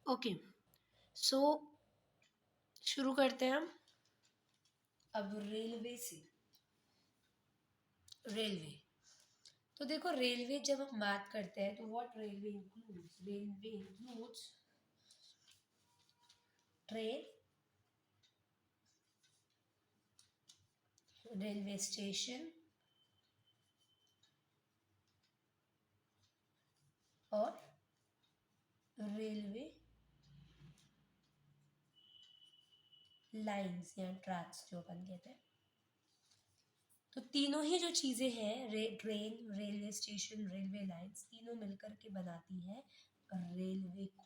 Okay, सो शुरू करते हैं हम। अब रेलवे से, रेलवे, तो देखो रेलवे जब हम बात करते हैं तो what railway includes train, railway station और रेलवे लाइंस या ट्रैक्स जो अपन कहते हैं। तो तीनों ही जो चीज़ें हैं, train, railway station, railway lines, तीनों मिलकर के बनाती है रेलवे को।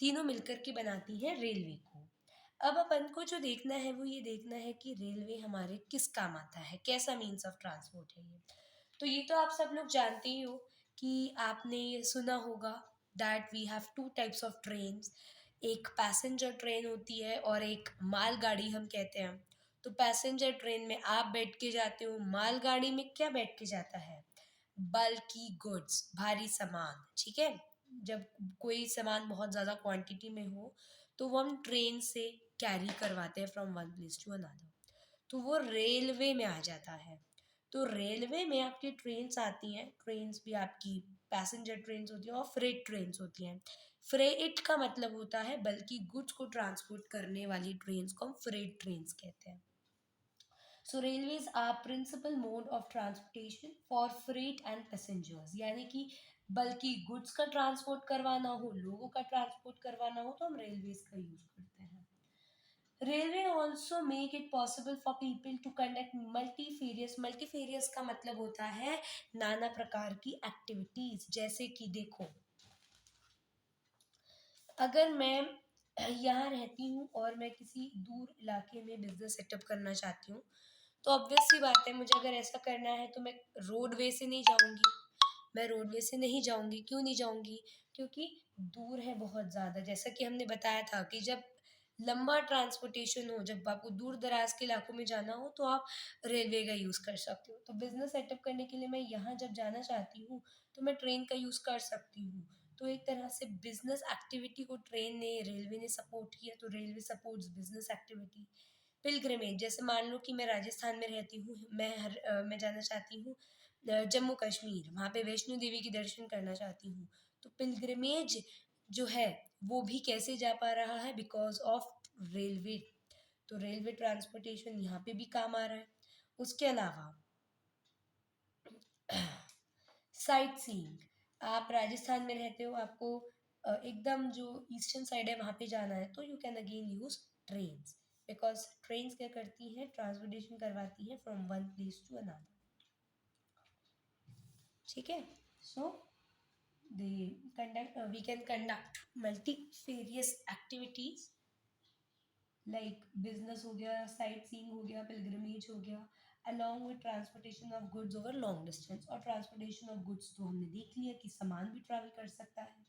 तीनों मिलकर के बनाती है रेलवे को। अब अपन को जो देखना है वो ये देखना है कि रेलवे हमारे किस काम आता है, कैसा मीन्स ऑफ ट्रांसपोर्ट है ये। तो ये तो आप सब लोग जानते ही हो कि आपने ये सुना होगा that we have two types of trains. एक पैसेंजर ट्रेन होती है और एक मालगाड़ी हम कहते हैं। तो पैसेंजर ट्रेन में आप बैठ के जाते हो, मालगाड़ी में क्या बैठ के जाता है? बल्कि गुड्स, भारी सामान, ठीक है। जब कोई सामान बहुत ज़्यादा क्वांटिटी में हो तो वो हम ट्रेन से कैरी करवाते हैं from one place to another, तो वो रेलवे में आ जाता है। तो रेलवे में आपकी ट्रेन्स आती हैं, ट्रेन्स भी आपकी पैसेंजर ट्रेन्स होती हैं और फ्रेट ट्रेन्स होती हैं। फ्रेट का मतलब होता है बल्कि गुड्स को ट्रांसपोर्ट करने वाली ट्रेन्स को हम फ्रेट ट्रेन्स कहते हैं। So railways are principal mode of transportation for freight and passengers, यानी कि बल्कि गुड्स का ट्रांसपोर्ट करवाना हो, लोगों का ट्रांसपोर्ट करवाना हो तो हम रेलवेज का यूज करते हैं। Railway also make it possible for people to conduct multifarious, multifarious का मतलब होता है नाना प्रकार की एक्टिविटीज। जैसे कि देखो, अगर मैं यहाँ रहती हूँ और मैं किसी दूर इलाके में बिजनेस सेटअप करना चाहती हूँ, तो ऑब्वियस सी बात है मुझे अगर ऐसा करना है तो मैं रोडवे से नहीं जाऊँगी। मैं रोडवे से नहीं जाऊँगी, क्यों नहीं जाऊँगी? क्योंकि दूर है बहुत ज़्यादा। जैसा कि हमने बताया था कि जब लंबा ट्रांसपोर्टेशन हो, जब आपको दूर दराज के इलाकों में जाना हो तो आप रेलवे का यूज़ कर सकते हो। तो बिजनेस सेटअप करने के लिए मैं यहाँ जब जाना चाहती हूँ तो मैं ट्रेन का यूज़ कर सकती हूँ। तो एक तरह से बिजनेस एक्टिविटी को ट्रेन ने, रेलवे ने सपोर्ट किया, तो railway supports business activity. Pilgrimage, जैसे मान लो कि मैं राजस्थान में रहती हूँ, मैं जाना चाहती हूँ जम्मू कश्मीर, वहाँ पे वैष्णो देवी के दर्शन करना चाहती हूँ। तो पिलग्रिमेज जो है वो भी कैसे जा पा रहा है? Because of railway. तो रेलवे ट्रांसपोर्टेशन यहाँ पे भी काम आ रहा है। उसके अलावा साइट सीइंग, आप राजस्थान में रहते हो, आपको एकदम जो ईस्टर्न साइड है वहाँ पे जाना है तो you can again use trains, because trains क्या करती हैं? ट्रांसपोर्टेशन करवाती हैं from one place to another. ठीक है, so they conduct, we can conduct multifarious activities like business हो गया, साइट सीइंग हो गया, पिलग्रिमेज हो गया, along with transportation of goods over long distance. और ट्रांसपोर्टेशन ऑफ गुड्स तो हमने देख लिया कि सामान भी ट्रैवल कर सकता है।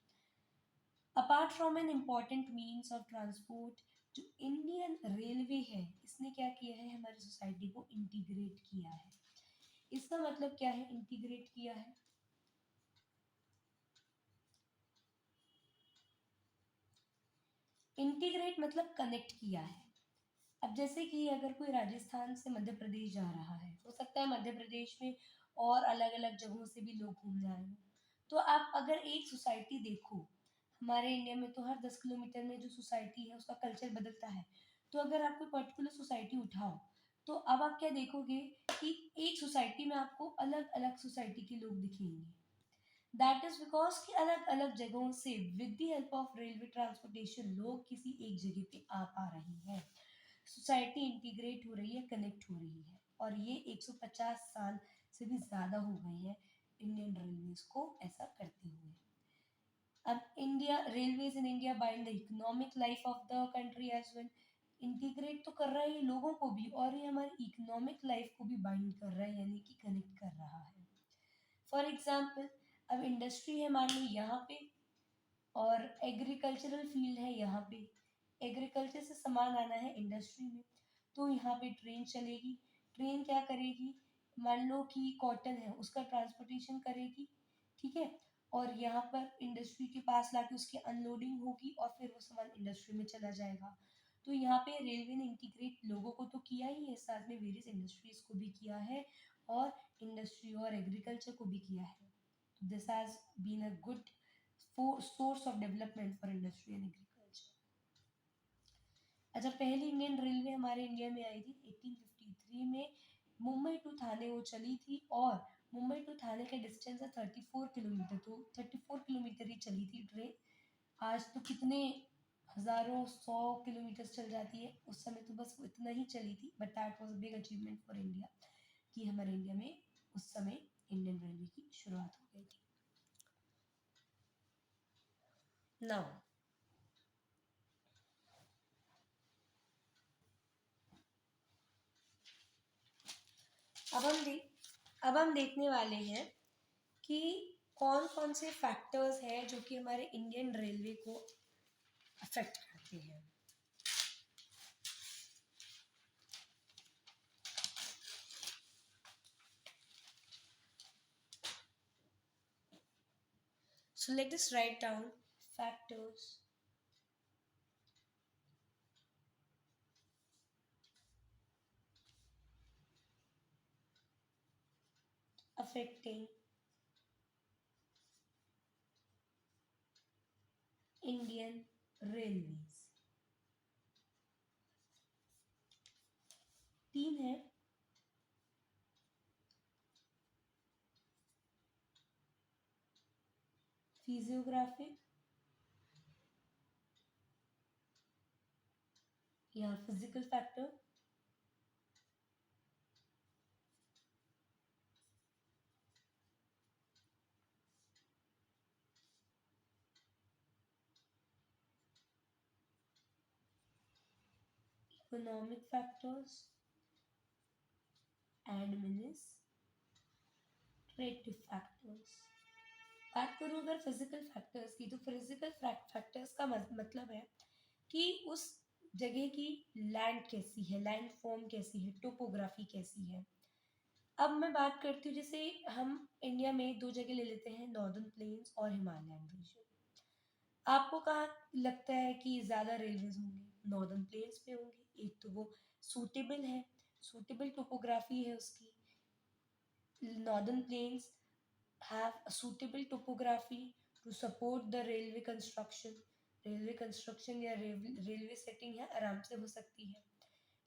Apart from an important means of transport, जो इंडियन रेलवे है इसने क्या किया है? हमारी सोसाइटी को इंटीग्रेट किया है। इसका मतलब क्या है इंटीग्रेट किया है? इंटीग्रेट मतलब कनेक्ट किया है। अब जैसे कि अगर कोई राजस्थान से मध्य प्रदेश जा रहा है, हो सकता है मध्य प्रदेश में और अलग अलग जगहों से भी लोग घूमने आए हों। तो आप अगर एक सोसाइटी देखो, हमारे इंडिया में तो हर 10 किलोमीटर में जो सोसाइटी है उसका कल्चर बदलता है। तो अगर आप कोई पर्टिकुलर सोसाइटी उठाओ तो अब आप क्या देखोगे कि एक सोसाइटी में आपको अलग अलग सोसाइटी के लोग दिखेंगे। दैट इज बिकॉज कि अलग अलग जगहों से with the help of railway transportation लोग किसी एक जगह पे आ पा रहे हैं। सोसाइटी इंटीग्रेट हो रही है, कनेक्ट हो रही है, और ये 150 साल से भी ज़्यादा हो गए हैं इंडियन रेलवेज को ऐसा करते हुए। अब India, railways in India bind the economic life of the country as well. Integrate तो कर रहा है ये लोगों को भी, और ये हमारी इकोनॉमिक लाइफ को भी बाइंड कर रहा है, यानी कि कनेक्ट कर रहा है। फॉर एग्जाम्पल, अब इंडस्ट्री है मान लो यहाँ पे, और एग्रीकल्चरल फील्ड है यहाँ पे। एग्रीकल्चर से सामान आना है इंडस्ट्री में, तो यहाँ पे ट्रेन चलेगी। ट्रेन क्या करेगी? मान लो कि कॉटन है उसका ट्रांसपोर्टेशन करेगी ठीक है। और यहाँ पर इंडस्ट्री के पास लाके उसकी अनलोडिंग होगी और फिर वो सामान इंडस्ट्री में चला जाएगा। तो यहाँ पे रेलवे ने इंटीग्रेट लोगों को तो किया ही है, साथ में वेरियस इंडस्ट्रीज को भी किया है और इंडस्ट्री और एग्रीकल्चर को भी किया है। This has been a good source of development for industry and agriculture. अच्छा, पहली इंडियन रेलवे हमारे इंडिया में आई थी 1853 में। मुंबई टू थाने वो चली थी और मुंबई टू थाने का डिस्टेंस है 34 किलोमीटर, तो 34 किलोमीटर ही चली थी ट्रेन। आज तो कितने हजारों 100 किलोमीटर चल जाती है, उस समय तो बस वो इतना ही चली थी, but that was a big achievement for India कि हमारे इंडिया में उस समय इंडियन रेलवे की शुरुआत हो गई थी। नाउ अब हम देखने वाले हैं कि कौन कौन से फैक्टर्स हैं जो कि हमारे इंडियन रेलवे को अफेक्ट करते हैं। So let us write down factors affecting Indian Railways। तीन है। फिजियोग्राफिक या physical factor, economic factors, administrative factors. बात करूँ अगर फिजिकल फैक्टर्स की, तो फिजिकल फैक्टर्स का मतलब है कि उस जगह की लैंड कैसी है, लैंड फॉर्म कैसी है, टोपोग्राफी कैसी है। अब मैं बात करती हूँ, जैसे हम इंडिया में दो जगह ले लेते हैं, नॉर्दर्न प्लेन्स और हिमालयन रीजन। आपको कहाँ लगता है कि ज़्यादा रेलवेज होंगे? नॉर्दर्न प्लेन्स पे होंगे। एक तो वो सूटेबल है, सूटेबल टोपोग्राफी है उसकी। Northern plains have a suitable topography to support the railway construction। Railway construction या रेलवे सेटिंग है आराम से हो सकती है।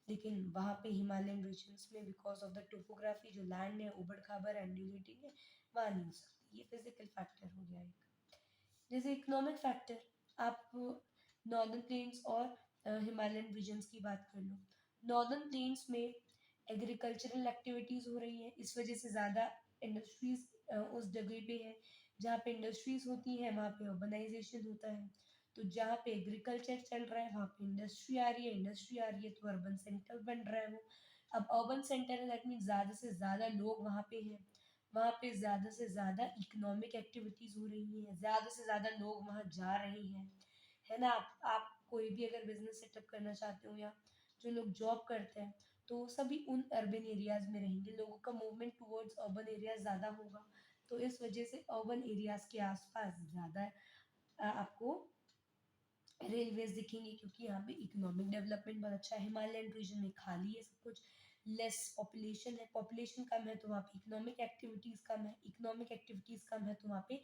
लेकिन वहाँ पे हिमालयन रीजन्स में बिकॉज ऑफ द टोपोग्राफी, जो लैंड है उबड़ खाबड़ एंडुलेटिंग है, वहाँ नहीं हो सकती। ये फिजिकल फैक्टर हो गया एक। जैसे इकोनॉमिक फैक्टर, आप नॉर्दर्न प्लेन्स और हिमालयन रीजन्स की बात कर लो। नॉर्दर्न प्लेन्स में एग्रीकल्चरल एक्टिविटीज़ हो रही हैं, इस वजह से ज़्यादा इंडस्ट्रीज उस जगह पे है। जहाँ पे इंडस्ट्रीज होती हैं वहाँ पे अर्बनाइजेशन होता है। तो जहाँ पे एग्रीकल्चर चल रहा है वहाँ पे इंडस्ट्री आ रही है, इंडस्ट्री आ रही है तो अर्बन सेंटर बन रहा है वो। अब अर्बन सेंटर है, दैट मीन्स ज़्यादा से ज़्यादा लोग वहाँ पे हैं, वहाँ पे ज़्यादा से ज़्यादा इकोनॉमिक एक्टिविटीज़ हो रही हैं, ज़्यादा से ज़्यादा लोग वहाँ जा रहे हैं, है ना। आप कोई भी अगर बिजनेस सेटअप करना चाहते हो या जो लोग जॉब करते हैं, तो सभी उन अर्बन एरियाज में रहेंगे, लोगों का मूवमेंट टुवर्ड्स अर्बन एरियाज ज़्यादा होगा। तो इस वजह से अर्बन एरियाज के आसपास ज़्यादा आपको रेलवेज दिखेंगी, क्योंकि यहाँ पे इकोनॉमिक डेवलपमेंट बहुत अच्छा है। हिमालयन रीजन में खाली है सब कुछ, लेस पॉपुलेशन है, पॉपुलेशन कम है तो वहाँ पे इकोनॉमिक एक्टिविटीज़ कम है, इकोनॉमिक एक्टिविटीज़ कम है तो वहाँ पे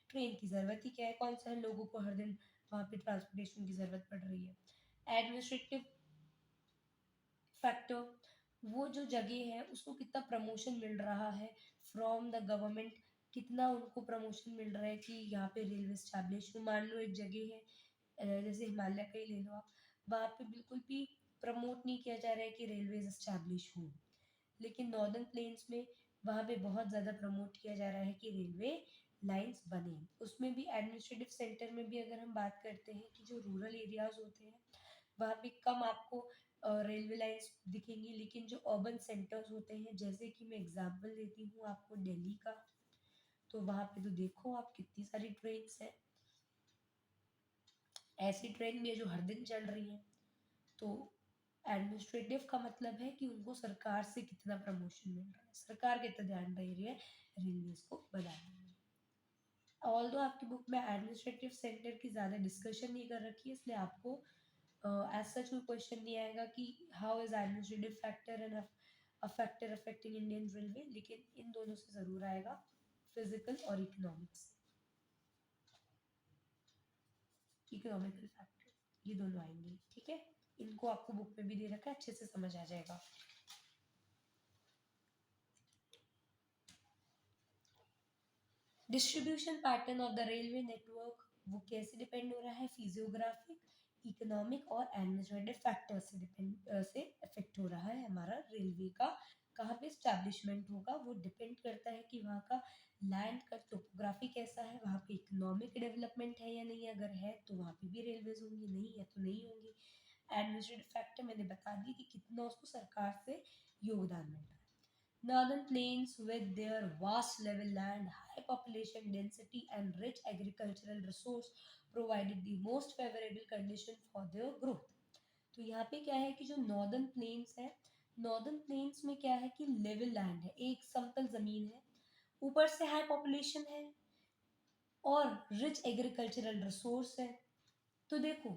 ट्रेन की ज़रूरत ही क्या है, कौन सा है, लोगों को हर दिन वहाँ पे ट्रांसपोर्टेशन की ज़रूरत पड़ रही है। एडमिनिस्ट्रेटिव फैक्टर, वो जो जगह है उसको कितना प्रमोशन मिल रहा है फ्रॉम द गवर्नमेंट, कितना उनको प्रमोशन मिल रहा है कि यहाँ पे रेलवे स्टैब्लिश हो। मान लो एक जगह है, जैसे हिमालय का ही ले लो आप, वहाँ पे बिल्कुल भी प्रमोट नहीं किया जा रहा है कि रेलवे इस्टेब्लिश हो। लेकिन नॉर्दर्न प्लेन्स में वहाँ पे बहुत ज़्यादा प्रमोट किया जा रहा है कि रेलवे लाइंस बने। उसमें भी एडमिनिस्ट्रेटिव सेंटर में भी अगर हम बात करते हैं कि जो रूरल एरियाज होते हैं वहाँ पे कम आपको रेलवे लाइंस दिखेंगी, लेकिन जो अर्बन सेंटर्स होते हैं, जैसे कि मैं एग्जांपल देती हूँ आपको दिल्ली का, तो वहाँ पे तो देखो आप कितनी सारी ट्रेन्स हैं, ऐसी ट्रेन भी है जो हर दिन चल रही है। तो एडमिनिस्ट्रेटिव का मतलब है कि उनको सरकार से कितना प्रमोशन मिल रहा है, सरकार कितना ध्यान दे रही है रेलवेज को बनाने में। ऑल्दो आपकी बुक में एडमिनिस्ट्रेटिव सेंटर की ज़्यादा डिस्कशन नहीं कर रखी है, इसलिए आपको एज सच कोई क्वेश्चन नहीं आएगा कि how is administrative factor and a factor affecting Indian railway, लेकिन इन दोनों से ज़रूर आएगा, फिजिकल और इकोनॉमिक्स, इकोनॉमिकल फैक्टर, ये दोनों आएंगे। ठीक है, इनको आपको बुक में भी दे रखा है, अच्छे से समझ आ जाएगा। Distribution pattern of the railway network वो कैसे डिपेंड हो रहा है, फिजियोग्राफिक, इकोनॉमिक और एडमिनिस्ट्रेटिव फैक्टर से डिपेंड से इफेक्ट हो रहा है हमारा रेलवे का कहाँ पे स्टैब्लिशमेंट होगा, वो डिपेंड करता है कि वहाँ का लैंड का टोपोग्राफी कैसा है, वहाँ पे इकोनॉमिक डेवलपमेंट है या नहीं, अगर है तो वहाँ पे भी रेलवेज होंगी, नहीं है तो नहीं होंगी। एडमिनिस्ट्रेटिव फैक्टर मैंने बता दी कि कितना उसको सरकार से योगदान मिल रहा है। Northern plains with their vast level land, high population density and rich agricultural resource provided the most favorable condition for their growth. तो यहाँ पे क्या है कि जो नॉर्दर्न प्लेन्स है, नॉर्दर्न प्लेन्स में क्या है कि लेवल लैंड है, एक समतल जमीन है, ऊपर से हाई पॉपुलेशन है और रिच एग्रीकल्चरल रिसोर्स है। तो देखो,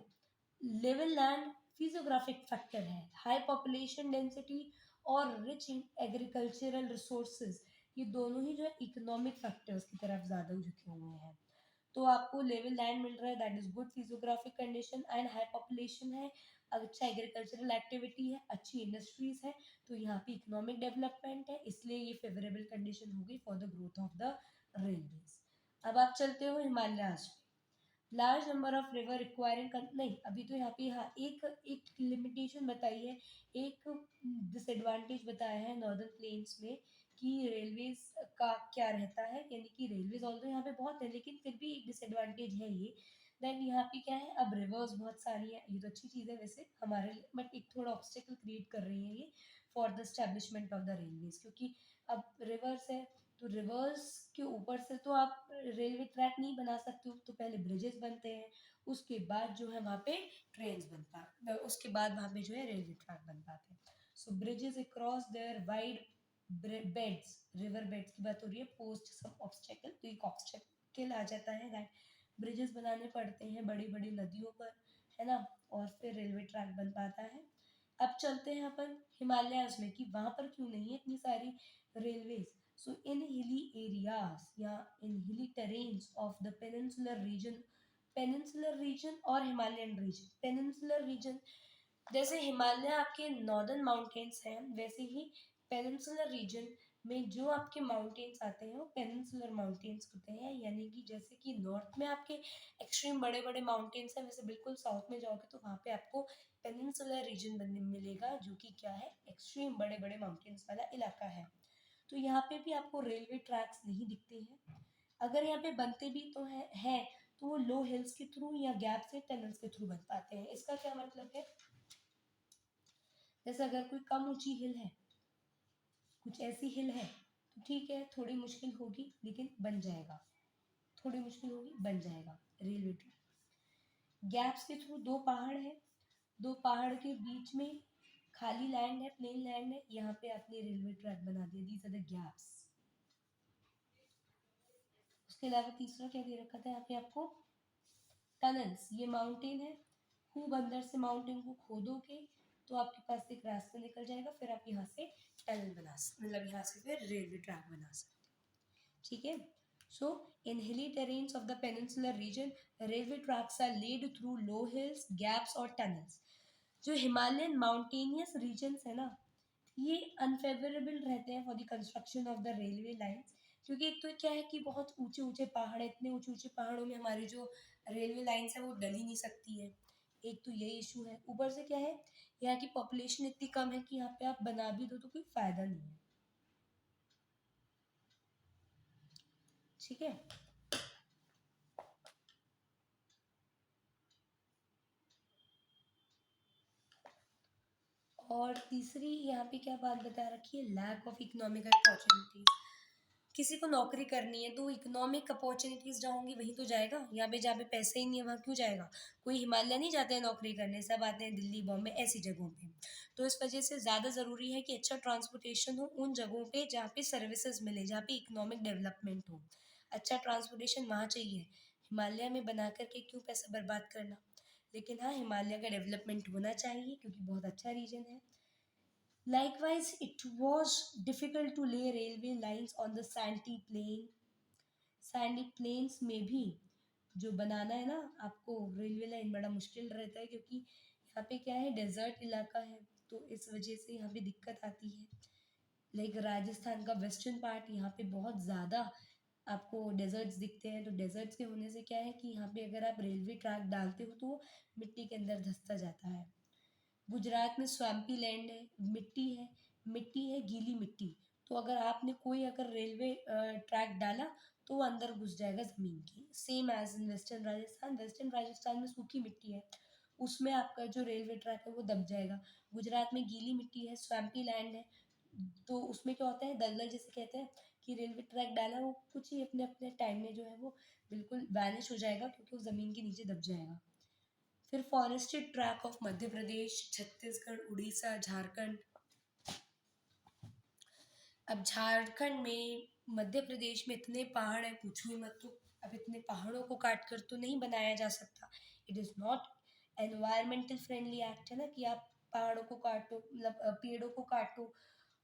लेवल लैंड फिजियोग्राफिक फैक्टर है, हाई पॉपुलेशन डेंसिटी और रिच एग्रीकल्चरल रिसोर्सेज, ये दोनों ही जो है इकोनॉमिक फैक्टर्स की तरफ ज़्यादा झुके हुए हैं। तो आपको लेवल लैंड मिल रहा है, that is good physiographic condition and high population है, अच्छा एग्रीकल्चरल एक्टिविटी है, अच्छी इंडस्ट्रीज है, तो यहाँ पे इकोनॉमिक डेवलपमेंट है, इसलिए ये फेवरेबल कंडीशन होगी for the growth of the railways. अब आप चलते हो Himalayas, large number of river requiring नहीं, अभी तो यहाँ पे हाँ एक एक लिमिटेशन बताई है, एक डिसएडवांटेज बताया है नॉर्दर्न प्लेन्स में कि रेलवेज का क्या रहता है, यानी कि रेलवेज ऑल्दो यहाँ पे बहुत है लेकिन फिर भी एक डिसएडवांटेज है ये, देन यहाँ पे क्या है, अब रिवर्स बहुत सारी है, ये तो अच्छी चीज़ है वैसे हमारे लिए, बट एक थोड़ा ऑब्स्टेकल क्रिएट कर रही है ये for the establishment of the railways, क्योंकि अब रिवर्स है तो रिवर्स के ऊपर से तो आप रेलवे ट्रैक नहीं बना सकते हो, तो पहले ब्रिजेस बनते हैं, उसके बाद जो है वहाँ पे ट्रेन बनता, उसके बाद वहाँ पे जो है रेलवे ट्रैक बन पाते हैं। So bridges across their wide beds, river beds की बात हो रही है, पोस्ट सम ऑब्स्टेकल, तो एक ऑब्स्टेकल आ जाता है दैट ब्रिजेस बनाने पड़ते हैं बड़ी बड़ी नदियों पर, है ना, और फिर रेलवे ट्रैक बन पाता है। अब चलते हैं अपन हिमालयाज में कि वहाँ पर क्यों नहीं है इतनी सारी railways. So in hilly areas या in hilly terrains of the peninsular region और Himalayan region, peninsular region जैसे हिमालय आपके नॉर्दर्न माउंटेन्स हैं, वैसे ही पेनिनसुलर रीजन में जो आपके माउंटेन्स आते हैं वो पेनिनसुलर माउंटेन्स होते हैं, यानी कि जैसे कि नॉर्थ में आपके एक्सट्रीम बड़े बड़े माउंटेन्स हैं, वैसे बिल्कुल साउथ में जाओगे तो वहाँ पे आपको पेनिनसुलर रीजन बनने मिलेगा, जो कि क्या है, एक्सट्रीम बड़े बड़े माउंटेन्स वाला इलाका है। तो यहाँ पे भी आपको रेलवे ट्रैक्स नहीं दिखते हैं, अगर यहाँ पे बनते भी तो है तो वो लो हिल्स के थ्रू या गैप से टनल्स के थ्रू बन पाते हैं। इसका क्या मतलब है, जैसे अगर कोई कम ऊंची हिल है, कुछ ऐसी हिल है, तो ठीक है थोड़ी मुश्किल होगी लेकिन बन जाएगा, थोड़ी मुश्किल होगी बन जाएगा रेलवे ट्रैक। गैप्स के थ्रू दो पहाड़ है, दो पहाड़ के बीच में खाली लैंड है, प्लेन लैंड है, यहाँ पे आपने रेलवे ट्रैक बना दिया, दीज आर द गैप्स। उसके अलावा तीसरा क्या दे रखा था यहाँ पे आपको, टनल्स, ये माउंटेन है, खूब अंदर से माउंटेन को खोदोगे तो आपके पास एक रास्ता निकल जाएगा, फिर आप यहाँ से टनल बना सकते, मतलब यहाँ से फिर रेलवे ट्रैक बना सकते, ठीक है। So in hilly terrains of the peninsular region railway tracks are laid through low hills, gaps और टनल्स। जो हिमालयन माउंटेनियस रीजन्स है ना, ये अनफेवरेबल रहते हैं for the construction of the railway lines, क्योंकि एक तो क्या है कि बहुत ऊंचे ऊंचे पहाड़ है, इतने ऊंचे ऊंचे पहाड़ों में हमारी जो रेलवे लाइन्स है वो डल ही नहीं सकती है, एक तो ये इशू है, ऊपर से क्या है, यहाँ की पॉपुलेशन इतनी कम है कि यहाँ पे आप बना भी दो तो कोई फायदा नहीं है, ठीक है। और तीसरी यहाँ पे क्या बात बता रखी है, लैक ऑफ इकोनॉमिक अपॉर्चुनिटीज, किसी को नौकरी करनी है तो इकोनॉमिक अपॉर्चुनिटीज जहाँ होंगी वहीं तो जाएगा, यहाँ पे जहाँ पे पैसे ही नहीं है वहाँ क्यों जाएगा, कोई हिमालय नहीं जाते हैं नौकरी करने, सब आते हैं दिल्ली बॉम्बे ऐसी जगहों पे। तो इस वजह से ज़्यादा ज़रूरी है कि अच्छा ट्रांसपोर्टेशन हो उन जगहों पे जहाँ पे सर्विसेज मिले, जहाँ पे इकोनॉमिक डेवलपमेंट हो। अच्छा ट्रांसपोर्टेशन वहाँ चाहिए, हिमालय में बना करके क्यों पैसा बर्बाद करना। लेकिन हाँ, हिमालय का डेवलपमेंट होना चाहिए क्योंकि बहुत अच्छा रीजन है। Likewise, it was difficult to lay railway lines on the sandy plain. Sandy plains में भी जो बनाना है ना आपको रेलवे लाइन बड़ा मुश्किल रहता है, क्योंकि यहाँ पे क्या है, डेजर्ट इलाका है, तो इस वजह से यहाँ पे दिक्कत आती है। लाइक राजस्थान का वेस्टर्न पार्ट, यहाँ पे बहुत ज़्यादा आपको डेजर्ट्स दिखते हैं। तो डेजर्ट्स के होने से क्या है कि यहाँ पे अगर आप रेलवे ट्रैक डालते हो तो वो मिट्टी के अंदर धंसता जाता है। गुजरात में स्वाम्पी लैंड है, मिट्टी है, गीली मिट्टी। तो अगर आपने कोई अगर रेलवे ट्रैक डाला तो वो अंदर घुस जाएगा ज़मीन की। Same as in western Rajasthan में सूखी मिट्टी है, उसमें आपका जो रेलवे ट्रैक है वो दब जाएगा। गुजरात में गीली मिट्टी है, स्वैम्पी लैंड है, तो उसमें क्या होता है, दलदल जिसे कहते हैं, कि रेलवे ट्रैक डाला वो कुछ ही अपने अपने टाइम में जो है वो बिल्कुल वैनिश हो जाएगा, क्योंकि वो ज़मीन के नीचे दब जाएगा। फिर forested track of Madhya Pradesh, Chhattisgarh, Orissa, Jharkhand. अब झारखंड में, मध्य प्रदेश में इतने पहाड़ हैं पूछो ही मत। तो अब इतने पहाड़ों को काट कर तो नहीं बनाया जा सकता। It is not environmental friendly act है ना, कि आप पहाड़ों को काटो, मतलब पेड़ों को काटो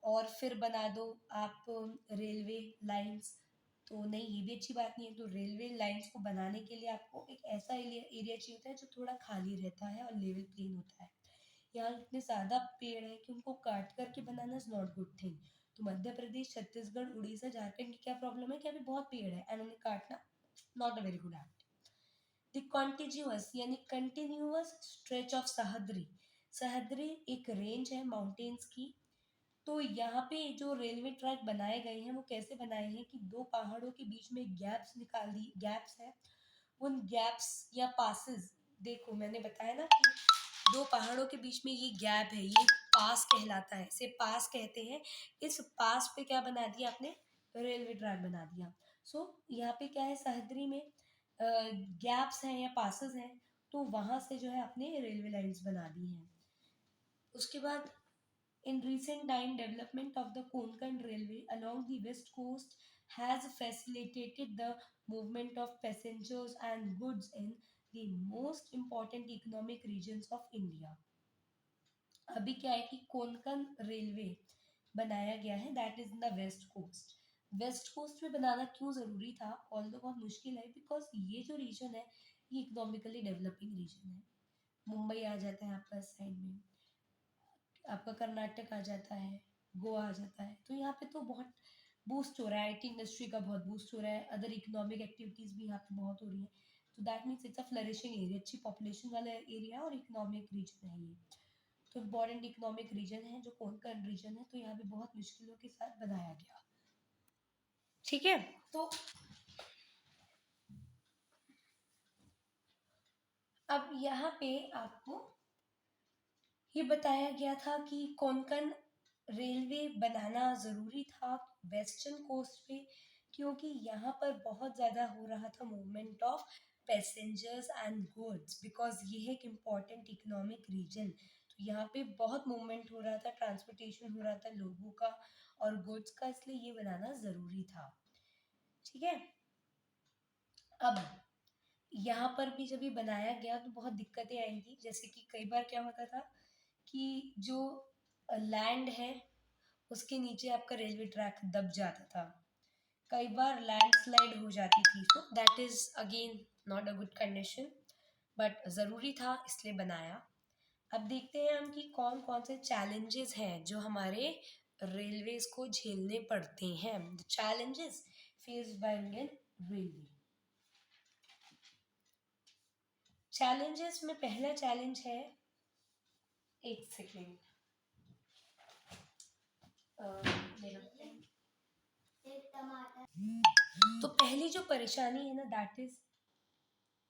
और फिर बना दो आप रेलवे लाइंस। तो नहीं, ये भी अच्छी बात नहीं है। तो रेलवे लाइंस को बनाने के लिए आपको एक ऐसा एरिया चाहिए होता है जो थोड़ा खाली रहता है और लेवल प्लेन होता है। यहाँ इतने ज़्यादा पेड़ हैं कि उनको काट करके बनाना इज़ नॉट गुड थिंग। तो मध्य प्रदेश, छत्तीसगढ़, उड़ीसा, झारखंड की क्या प्रॉब्लम है कि अभी बहुत पेड़ है एंड उन्हें काटना not a very good act. The continuous यानी continuous stretch of Sahyadri. Sahyadri एक रेंज है माउंटेन्स की। तो यहाँ पे जो रेलवे ट्रैक बनाए गए हैं वो कैसे बनाए हैं कि दो पहाड़ों के बीच में गैप्स निकाल दी, गैप्स है। उन गैप्स या पासेस, देखो मैंने बताया ना कि दो पहाड़ों के बीच में ये गैप है, ये पास कहलाता है, इसे पास कहते हैं। इस पास पे क्या बना दिया आपने, रेलवे ट्रैक बना दिया। सो यहाँ पे क्या है, सह्याद्री में गैप्स हैं या पासेस हैं, तो वहां से जो है आपने रेलवे लाइंस बना दी हैं। उसके बाद in recent time, development of the Konkan Railway along the west coast has facilitated the movement of passengers and goods in the most important economic regions of India. अभी क्या है कि कोंकण रेलवे बनाया गया है, that is in the west coast. West coast में बनाना क्यों ज़रूरी था, ऑल बहुत मुश्किल है, बिकॉज ये जो रीजन है ये इकोनॉमिकली डेवलपिंग रीजन है। मुंबई आ जाता है आपका साइड में, आपका कर्नाटक आ जाता है, गोवा आ जाता है। तो यहाँ पे तो बहुत बूस्ट हो रहा है, आईटी इंडस्ट्री का बहुत बूस्ट हो रहा है, अदर इकोनॉमिक एक्टिविटीज़ भी यहाँ पे बहुत हो रही है। तो that means it's a flourishing area, अच्छी पॉपुलेशन वाला एरिया और इकोनॉमिक रीजन है ये। तो इम्पॉर्टेंट इकोनॉमिक रीजन है जो कोंकण रीजन है, तो यहाँ पे बहुत मुश्किलों के साथ बनाया गया। ठीक है, तो अब यहाँ पे आपको ये बताया गया था कि कोंकण रेलवे बनाना ज़रूरी था वेस्टर्न कोस्ट पे, क्योंकि यहाँ पर बहुत ज़्यादा हो रहा था movement of passengers and goods, because ये है एक इम्पॉर्टेंट इकोनॉमिक रीजन। तो यहाँ पे बहुत मूवमेंट हो रहा था, ट्रांसपोर्टेशन हो रहा था लोगों का और गुड्स का, इसलिए ये बनाना ज़रूरी था। ठीक है, अब यहाँ पर भी जब ये बनाया गया तो बहुत दिक्कतें आई थी, जैसे कि कई बार क्या होता था कि जो लैंड है उसके नीचे आपका रेलवे ट्रैक दब जाता था, कई बार लैंडस्लाइड हो जाती थी। So that is again not a good condition, but ज़रूरी था इसलिए बनाया। अब देखते हैं हम कि कौन कौन से चैलेंजेस हैं जो हमारे रेलवेज को झेलने पड़ते हैं। The challenges faced by Indian railway. Challenges में पहला चैलेंज है, एक सेकेंड, तो पहली जो परेशानी है ना, दैट इज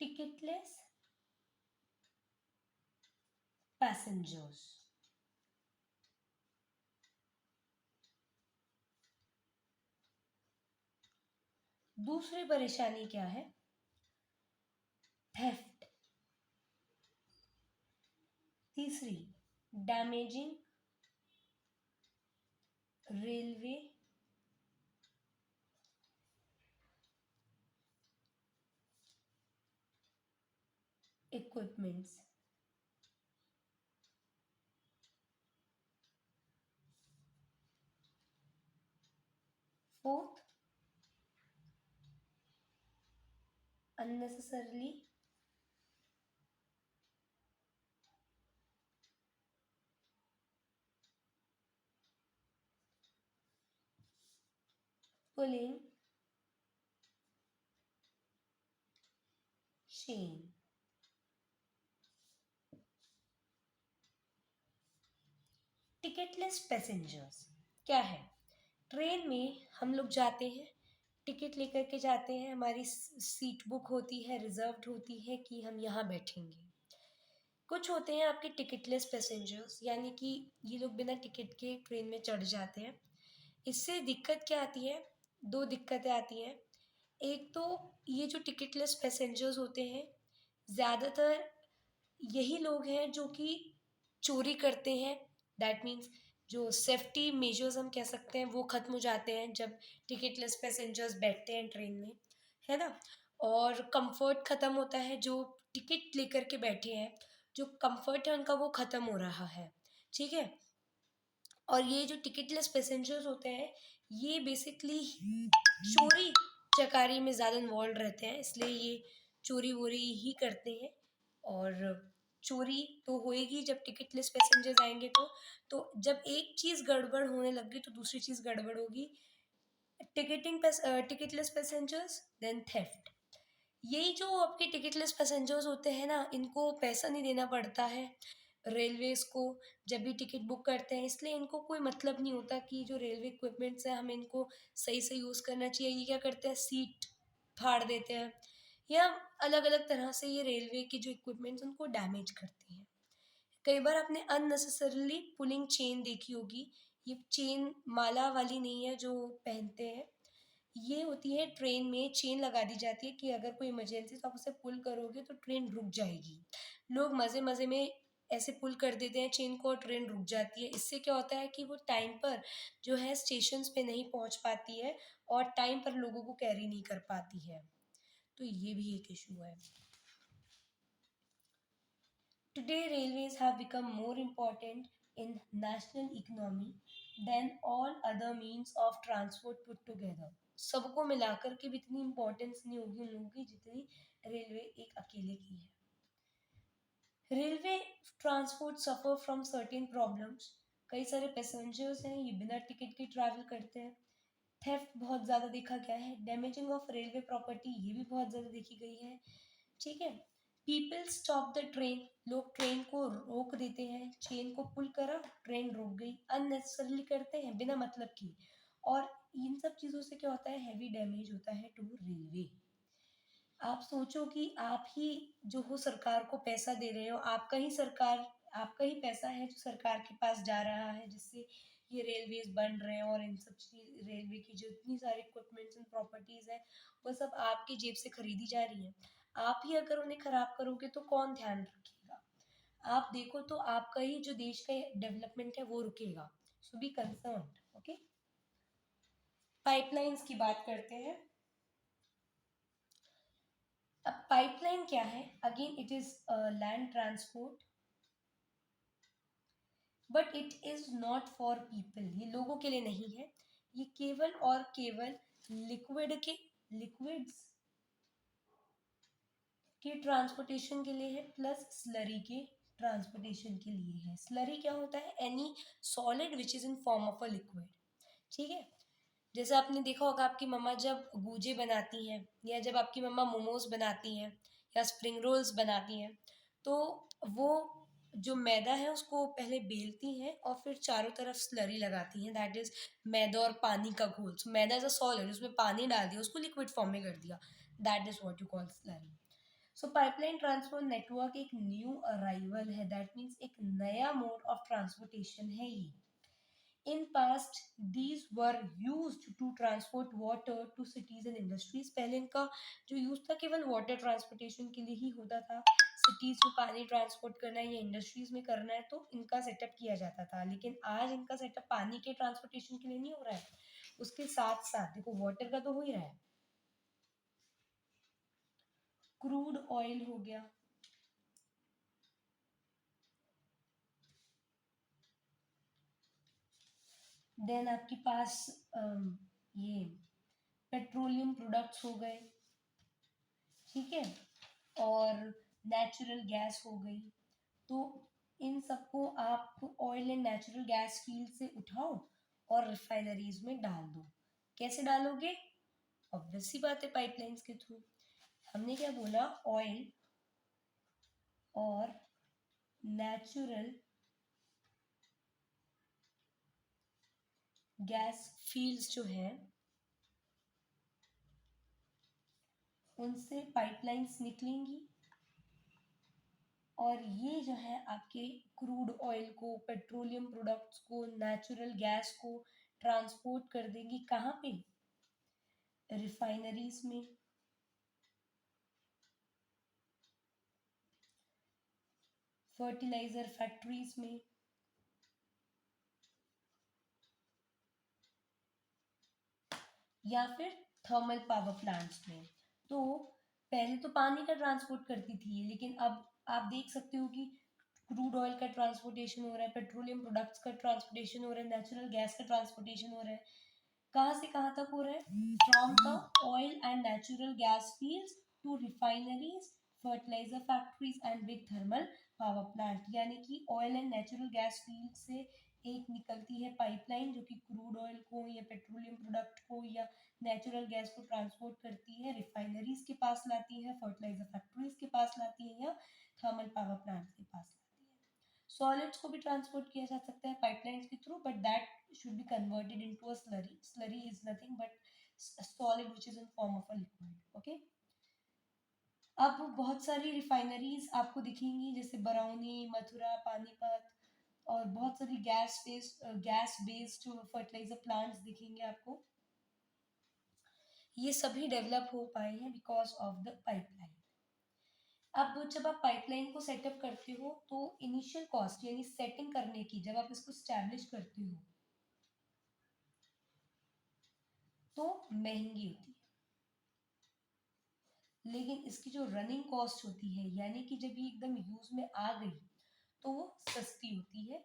टिकटलेस पैसेंजर्स। दूसरी परेशानी क्या है, थेफ्ट। तीसरी, damaging railway equipments. Fourth, unnecessarily pulling chain. Ticketless passengers क्या है? ट्रेन में हम लोग जाते हैं, टिकट लेकर के जाते हैं, हमारी सीट बुक होती है, रिजर्व्ड होती है कि हम यहाँ बैठेंगे। कुछ होते हैं आपके टिकटलेस पैसेंजर्स, यानी कि ये लोग बिना टिकट के ट्रेन में चढ़ जाते हैं। इससे दिक्कत क्या आती है? दो दिक्कतें आती हैं। एक तो ये जो टिकटलेस पैसेंजर्स होते हैं, ज़्यादातर यही लोग हैं जो कि चोरी करते हैं। दैट मीन्स जो सेफ्टी मेजर्स हम कह सकते हैं वो ख़त्म हो जाते हैं जब टिकटलेस पैसेंजर्स बैठते हैं ट्रेन में, है ना। और कंफर्ट ख़त्म होता है, जो टिकट लेकर के बैठे हैं, जो कंफर्ट है उनका वो ख़त्म हो रहा है, ठीक है। और ये जो टिकटलेस पैसेंजर्स होते हैं, ये बेसिकली चोरी चकारी में ज़्यादा इन्वॉल्व रहते हैं, इसलिए ये चोरी वोरी ही करते हैं। और चोरी तो होएगी जब टिकटलेस पैसेंजर्स आएंगे तो जब एक चीज़ गड़बड़ होने लगी तो दूसरी चीज़ गड़बड़ होगी। Ticketless passengers, then theft. यही जो आपके टिकटलेस पैसेंजर्स होते हैं ना, इनको पैसा नहीं देना पड़ता है रेलवेज को जब भी टिकट बुक करते हैं, इसलिए इनको कोई मतलब नहीं होता कि जो रेलवे इक्विपमेंट्स हैं हमें इनको सही से यूज़ करना चाहिए। ये क्या करते हैं, सीट फाड़ देते हैं या अलग अलग तरह से ये रेलवे के जो इक्विपमेंट्स उनको डैमेज करते हैं। कई बार आपने अननेसेसरली पुलिंग चेन देखी होगी। ये चेन माला वाली नहीं है जो पहनते हैं, ये होती है ट्रेन में चेन लगा दी जाती है कि अगर कोई इमरजेंसी तो आप उसे पुल करोगे तो ट्रेन रुक जाएगी। लोग मज़े मज़े में ऐसे पुल कर देते हैं चेन को और ट्रेन रुक जाती है। इससे क्या होता है कि वो टाइम पर जो है स्टेशंस पे नहीं पहुंच पाती है और टाइम पर लोगों को कैरी नहीं कर पाती है। तो ये भी एक इशू है। Today, railways have become more important in national economy than all other means of transport put together. सबको मिलाकर के भी इतनी इम्पोर्टेंस नहीं होगी उन लोगों की जितनी रेलवे एक अकेले की है। Railway transport suffer from certain problems. कई सारे पैसेंजर्स हैं ये बिना टिकट के ट्रैवल करते हैं। थेफ्ट बहुत ज़्यादा देखा गया है। डैमेजिंग ऑफ रेलवे प्रॉपर्टी ये भी बहुत ज़्यादा देखी गई है, ठीक है। पीपल स्टॉप द ट्रेन, लोग ट्रेन को रोक देते हैं, चेन को पुल करा ट्रेन रुक गई, अननेसेसरली करते हैं बिना मतलब की। और इन सब चीज़ों से क्या होता है, हैवी डैमेज होता है टू रेलवे। आप सोचो कि आप ही जो हो सरकार को पैसा दे रहे हो, आपका ही पैसा है जो सरकार के पास जा रहा है, जिससे ये रेलवेज बन रहे हैं और इन सब चीज रेलवे की जो इतनी सारी इक्विपमेंट्स एंड प्रॉपर्टीज है वो सब आपकी जेब से खरीदी जा रही है। आप ही अगर उन्हें खराब करोगे तो कौन ध्यान रखेगा? आप देखो तो आपका ही जो देश का डेवलपमेंट है वो रुकेगा। सो बी कंसर्न, ओके। पाइपलाइंस की बात करते हैं। अब पाइपलाइन क्या है? Again it is land transport, but it is not for people. ये लोगों के लिए नहीं है, ये केवल और केवल लिक्विड्स के ट्रांसपोर्टेशन के लिए है, प्लस स्लरी के ट्रांसपोर्टेशन के लिए है। स्लरी क्या होता है? Any solid which is in form of a liquid, ठीक है। जैसे आपने देखा होगा आपकी मम्मा जब गूजे बनाती हैं या जब आपकी मम्मा मोमोज बनाती हैं या स्प्रिंग रोल्स बनाती हैं, तो वो जो मैदा है उसको पहले बेलती हैं और फिर चारों तरफ स्लरी लगाती हैं। दैट इज मैदा और पानी का घोल। सो मैदा इज अ सॉलिड, उसमें पानी डाल दिया, उसको लिक्विड फॉर्म में कर दिया। That is what you call slurry. So pipeline transport network एक न्यू अराइवल है, दैट मीन्स एक नया मोड ऑफ ट्रांसपोर्टेशन है ये। In past, these were used to transport water to cities and industries. पहले इनका जो यूज था केवल वाटर ट्रांसपोर्टेशन के लिए ही होता था। सिटीज में पानी ट्रांसपोर्ट करना है या इंडस्ट्रीज में करना है तो इनका सेटअप किया जाता था, लेकिन आज इनका सेटअप पानी के ट्रांसपोर्टेशन के लिए नहीं हो रहा है। उसके साथ साथ देखो वाटर का तो हो ही रहा है। क्रूड ऑयल हो गया, देन आपके पास ये पेट्रोलियम प्रोडक्ट्स हो गए, ठीक है, और नेचुरल गैस हो गई। तो इन सबको आप oil and natural gas field से उठाओ और रिफाइनरीज में डाल दो। कैसे डालोगे? ऑब्वियस सी बात है, पाइपलाइंस के थ्रू। हमने क्या बोला? ऑयल और नेचुरल गैस फील्ड्स जो है उनसे पाइपलाइंस निकलेंगी और ये जो है आपके क्रूड ऑयल को, पेट्रोलियम प्रोडक्ट्स को, नेचुरल गैस को ट्रांसपोर्ट कर देंगी। कहाँ पे? रिफाइनरीज में, फर्टिलाइजर फैक्ट्रीज में, या फिर थर्मल पावर प्लांट्स में। तो पहले तो पानी का ट्रांसपोर्ट करती थी, लेकिन अब आप देख सकते हो कि क्रूड ऑयल का ट्रांसपोर्टेशन हो रहा है, पेट्रोलियम प्रोडक्ट्स का ट्रांसपोर्टेशन हो रहा है, नेचुरल गैस का ट्रांसपोर्टेशन हो रहा है। कहाँ से कहाँ तक हो रहा है? From the oil and natural gas fields to refineries, fertiliser factories and big thermal power plant. यानी कि oil and natural gas field से एक निकलती है पाइपलाइन जो कि क्रूड ऑयल को या पेट्रोलियम प्रोडक्ट को या नेचुरल गैस को ट्रांसपोर्ट करती है, रिफाइनरीज के पास लाती है, फर्टिलाइजर फैक्ट्रीज के पास लाती है, या थर्मल पावर प्लांट के पास लाती है। सॉलिड्स को भी ट्रांसपोर्ट किया जा सकता है पाइपलाइंस के through, but that should be converted into a slurry. Slurry is nothing but solid which is in form of a liquid. Okay, अब बहुत सारी रिफाइनरीज आपको दिखेंगी, जैसे बरौनी, मथुरा, पानीपत, और बहुत सारी गैस बेस्ड फर्टिलाइजर प्लांट्स दिखेंगे आपको। ये सभी डेवलप हो पाए हैं बिकॉज ऑफ द पाइपलाइन। अब जब आप पाइपलाइन को सेटअप करते हो तो इनिशियल कॉस्ट यानी सेटिंग करने की, जब आप इसको स्टैब्लिश करते हो तो महंगी होती है, लेकिन इसकी जो रनिंग कॉस्ट होती है, यानी कि जब ये एकदम यूज में आ गई तो वो सस्ती होती है।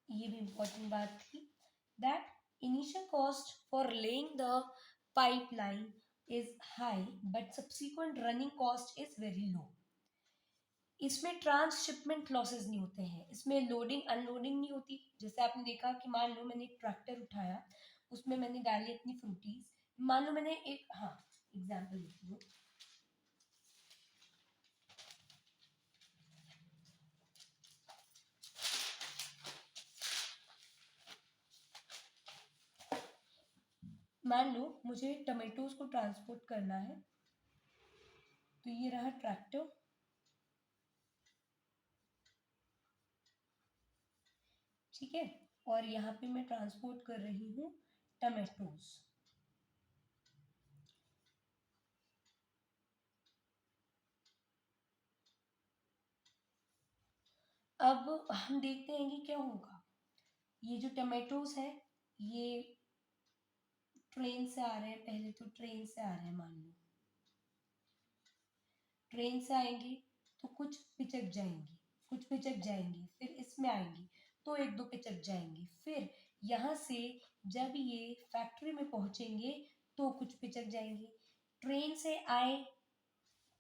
ये भी इम्पोर्टेंट बात थी, that initial cost for laying the pipeline is high but subsequent running cost is very low. इसमें ट्रांसशिपमेंट लॉसेस नहीं होते हैं, इसमें लोडिंग अनलोडिंग नहीं होती। जैसे आपने देखा कि मान लो मैंने एक ट्रैक्टर उठाया, उसमें मैंने डाली अपनी फ्रूटीज। मान लो मैंने एक, हाँ, एग्जाम्पल देती हूँ। मान लो मुझे टमेटोज को ट्रांसपोर्ट करना है, तो ये रहा ट्रैक्टर, ठीक है, और यहाँ पे मैं ट्रांसपोर्ट कर रही हूँ टमेटोज। अब हम देखते हैं कि क्या होगा। ये जो टमेटोज है ये ट्रेन से आ रहे हैं, पहले तो ट्रेन से आ रहे हैं, मान लो ट्रेन से आएंगे तो कुछ पिचक जाएंगी, कुछ पिचक जाएंगी, फिर इसमें आएंगी तो एक दो पिचक जाएंगी, फिर यहाँ से जब ये फैक्ट्री में पहुंचेंगे तो कुछ पिचक जाएंगी। ट्रेन से आए,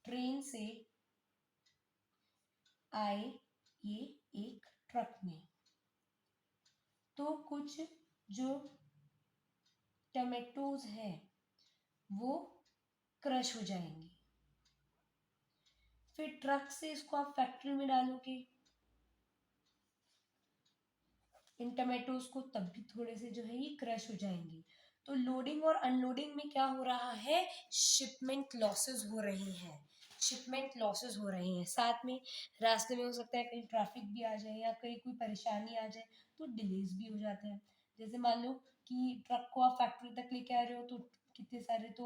ट्रेन से आए ये एक ट्रक में, तो कुछ जो टमेटोज है वो क्रश हो जाएंगे। फिर ट्रक से इसको आप फैक्ट्री में डालोगे इन टमेटोज को, तब भी थोड़े से जो है ये क्रश हो जाएंगे। तो लोडिंग और अनलोडिंग में क्या हो रहा है? शिपमेंट लॉसेस हो रही हैं, शिपमेंट लॉसेस हो रहे हैं। साथ में रास्ते में हो सकता है कहीं ट्रैफिक भी आ जाए या कहीं कोई परेशानी आ जाए तो डिलेज भी हो जाते हैं। जैसे मान लो कि ट्रक को आप फैक्ट्री तक लेके आ रहे हो तो कितने सारे तो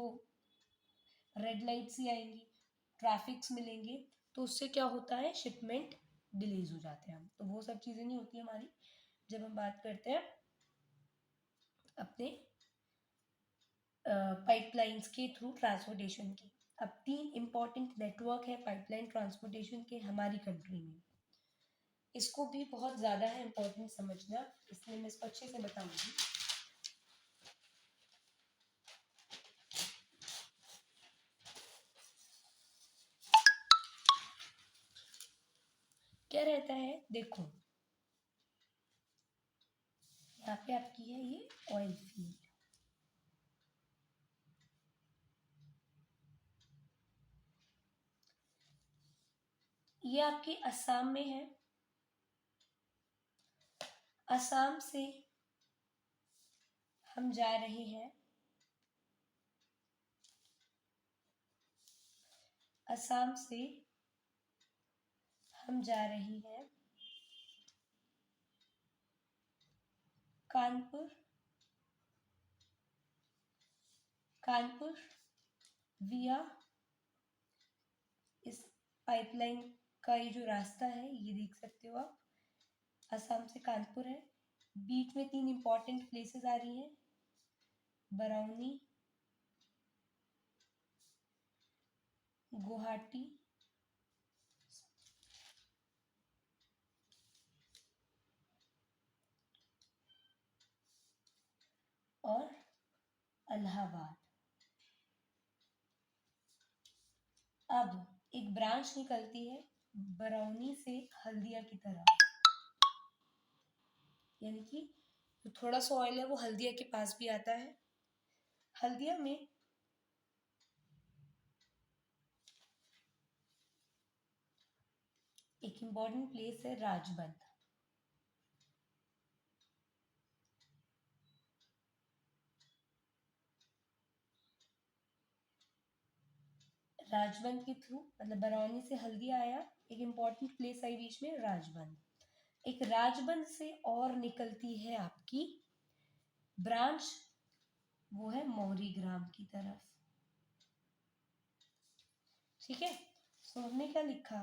रेड लाइट्स ही आएंगी, ट्रैफिक्स मिलेंगे, तो उससे क्या होता है? शिपमेंट डिलेज हो जाते हैं। तो वो सब चीज़ें नहीं होती हमारी जब हम बात करते हैं अपने पाइपलाइंस के थ्रू ट्रांसपोर्टेशन की। अब 3 इम्पॉर्टेंट नेटवर्क है पाइपलाइन ट्रांसपोर्टेशन के हमारी कंट्री में। इसको भी बहुत ज़्यादा है इम्पोर्टेंट समझना, इसलिए मैं इसको अच्छे से बताऊंगी। क्या रहता है, देखो यहाँ पे आपकी है ये ऑयल फील्ड, ये आपके असम में है। असम से हम जा रहे हैं, असम से हम जा रहे हैं कानपुर, कानपुर विया इस पाइपलाइन का ये जो रास्ता है ये देख सकते हो आप, असम से कानपुर है। बीच में 3 इंपॉर्टेंट प्लेसेस आ रही हैं, बरौनी, गुवाहाटी और इलाहाबाद। अब एक ब्रांच निकलती है बरौनी से हल्दिया की तरफ, यानी कि जो थोड़ा सा ऑयल है वो हल्दिया के पास भी आता है। हल्दिया में एक इम्पॉर्टेंट प्लेस है राजबंद, राजबंद के थ्रू, मतलब बरौनी से हल्दिया आया, एक इम्पॉर्टेंट प्लेस आई बीच में राजबंद। एक राजबंद से और निकलती है आपकी ब्रांच, वो है मौरी ग्राम की तरफ। ठीक है, सो हमने क्या लिखा,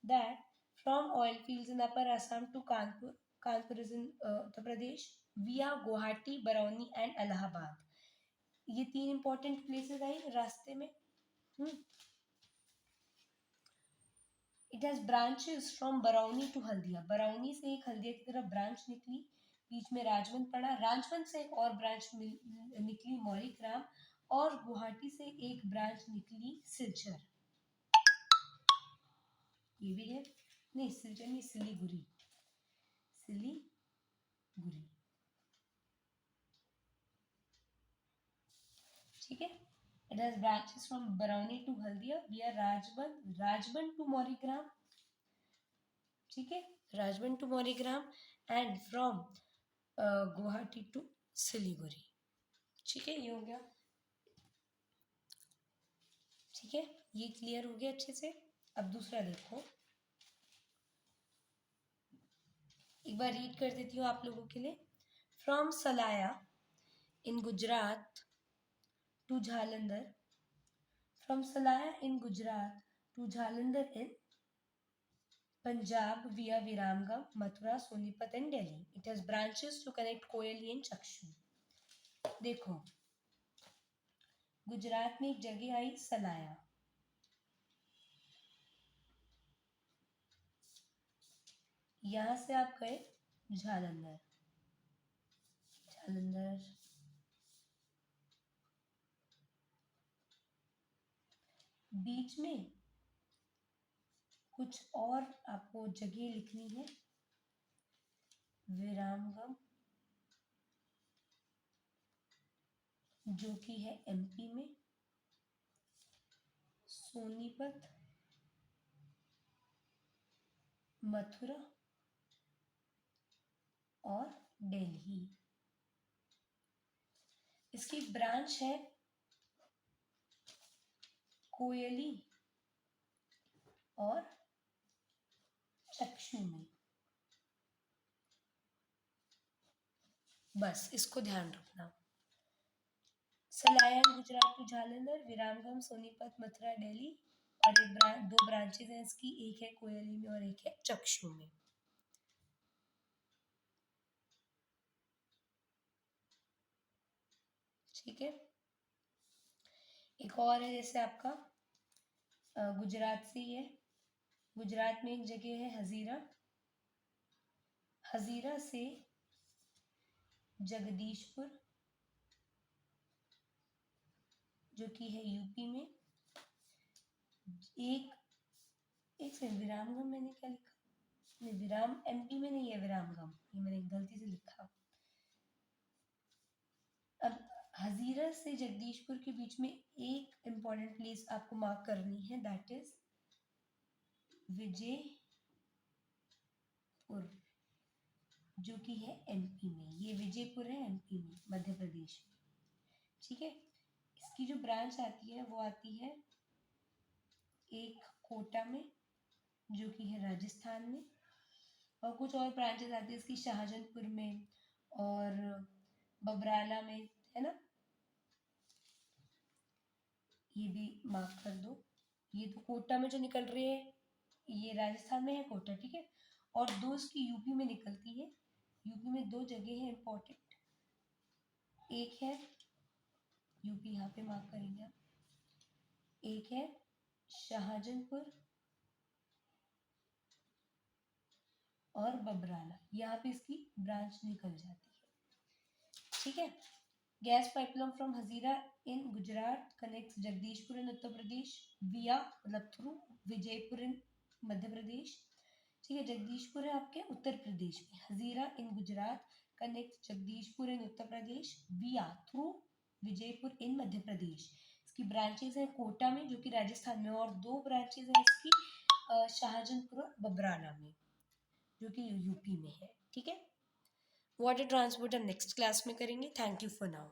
that from oil fields in upper Assam to Kanpur, Kanpur is in Uttar Pradesh, via Guwahati, Barauni and Allahabad, ये 3 इंपॉर्टेंट प्लेसेस आई रास्ते में। It has branches from Barauni to Haldia, Barauni से एक हल्दिया की तरफ ब्रांच निकली, बीच में राजबंद पड़ा, राजबंद से एक और ब्रांच निकली मौलिक ग्राम, और गुवाहाटी से एक ब्रांच निकली सिलचर, ये भी है, नहीं सिलचर नहीं, सिलीगुड़ी, सिलीगुड़ी। ठीक है, it has branches from Barauni to Haldia via Rajbandh, Rajbandh to Maurigram, ठीक है, Rajbandh to Maurigram, and from Guwahati to Siliguri. ठीक है, ये हो गया। ठीक है, ये क्लियर हो गया अच्छे से। अब दूसरा देखो, एक बार रीड कर देती हूँ आप लोगों के लिए। From Salaya in Gujarat to Jalandhar, from Salaya in Gujarat to Jalandhar in Punjab via Viramgam, Mathura, Sonipat and Delhi. It has branches to connect Koyali and Chakshu. देखो, गुजरात में एक जगह आई सलाया, यहां से आप गए जालंधर, जालंधर बीच में कुछ और आपको जगह लिखनी है, विरामगम जो कि है एमपी में, सोनीपत, मथुरा और दिल्ली। इसकी ब्रांच है कोयली और चक्षु में, बस इसको ध्यान रखना। सलाया गुजरात टू जालंधर, विरामगम, सोनीपत, मथुरा, दिल्ली, और एक दो ब्रांचेज हैं इसकी, एक है कोयली में और एक है चक्षु में। ठीक है, एक और है जैसे आपका गुजरात से ही है, गुजरात में एक जगह है हजीरा, हजीरा से जगदीशपुर जो कि है यूपी में, एक एक सेकंड, विरामगम मैंने क्या लिखा? नहीं, विराम एमपी में नहीं है, विरामगम ये मैंने गलती से लिखा। अब हजीरा से जगदीशपुर के बीच में एक इम्पॉर्टेंट प्लेस आपको मार्क करनी है, दैट इज विजयपुर, जो कि है एमपी में। ये विजयपुर है एमपी में, मध्य प्रदेश में। ठीक है, इसकी जो ब्रांच आती है वो आती है एक कोटा में जो कि है राजस्थान में, और कुछ और ब्रांचेस आती है इसकी शाहजहांपुर में और बबराला में, है ना। ये भी मार्क कर दो। ये तो कोटा में जो निकल रही है ये राजस्थान में है कोटा, ठीक है। और दो इसकी यूपी में निकलती है। यूपी में दो जगह है इम्पोर्टेंट, एक है यूपी, यहाँ पे मार्क करेंगे आप, एक है शाहजहांपुर और बबराला, यहाँ पे इसकी ब्रांच निकल जाती है। ठीक है, gas pipeline from Hazira in Gujarat connects Jagdishpur in Uttar Pradesh via मतलब थ्रू विजयपुर इन मध्य प्रदेश। ठीक है, जगदीशपुर है आपके उत्तर प्रदेश में, Hazira in Gujarat connect Jagdishpur in Uttar Pradesh विया थ्रू विजयपुर इन मध्य प्रदेश। इसकी ब्रांचेस हैं कोटा में जो कि राजस्थान में, और दो ब्रांचेस हैं इसकी शाहजहांपुर और बबराना में जो कि यूपी में है। ठीक है, वाटर ट्रांसपोर्ट हम नेक्स्ट क्लास में करेंगे। Thank you for now.